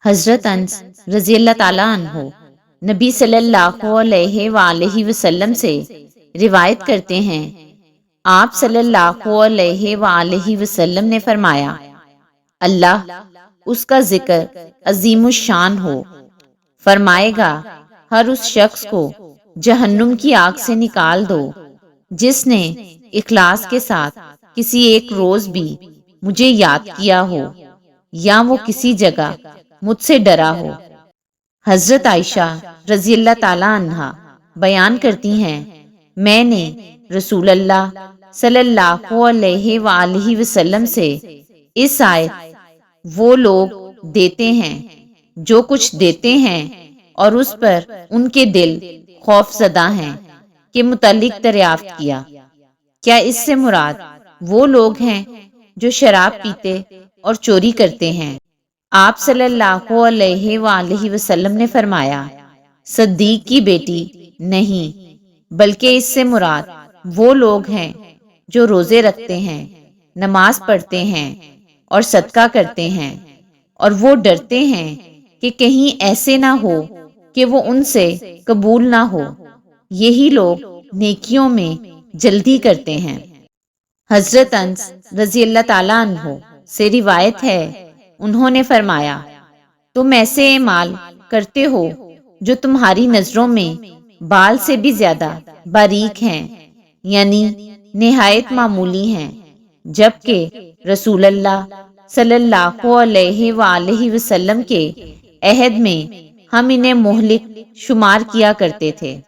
حضرت انس رضی اللہ تعالیٰ عنہ نبی صلی اللہ علیہ وآلہ وسلم سے روایت کرتے ہیں، آپ صلی اللہ علیہ وآلہ وسلم نے فرمایا، اللہ اس کا ذکر عظیم الشان ہو، فرمائے گا ہر اس شخص کو جہنم کی آگ سے نکال دو جس نے اخلاص کے ساتھ کسی ایک روز بھی مجھے یاد کیا ہو یا وہ کسی جگہ مجھ سے ڈرا ہو۔ حضرت عائشہ رضی اللہ تعالیٰ عنہا بیان کرتی ہیں، میں نے رسول اللہ صلی اللہ علیہ وآلہ وسلم سے اس آیت وہ لوگ دیتے ہیں جو کچھ دیتے ہیں اور اس پر ان کے دل خوف زدہ ہیں کے متعلق دریافت کیا، کیا اس سے مراد وہ لوگ ہیں جو شراب پیتے اور چوری کرتے ہیں؟ آپ صلی اللہ علیہ وآلہ وسلم نے فرمایا، صدیق کی بیٹی نہیں، بلکہ اس سے مراد وہ لوگ ہیں جو روزے رکھتے ہیں، نماز پڑھتے ہیں اور صدقہ کرتے ہیں، اور وہ ڈرتے ہیں کہ کہیں ایسے نہ ہو کہ وہ ان سے قبول نہ ہو، یہی لوگ نیکیوں میں جلدی کرتے ہیں۔ حضرت انس رضی اللہ تعالیٰ عنہ سے روایت ہے، انہوں نے فرمایا، تم ایسے اعمال کرتے ہو جو تمہاری نظروں میں بال سے بھی زیادہ باریک ہیں، یعنی نہایت معمولی ہیں، جبکہ رسول اللہ صلی اللہ علیہ وآلہ وسلم کے عہد میں ہم انہیں مہلک شمار کیا کرتے تھے۔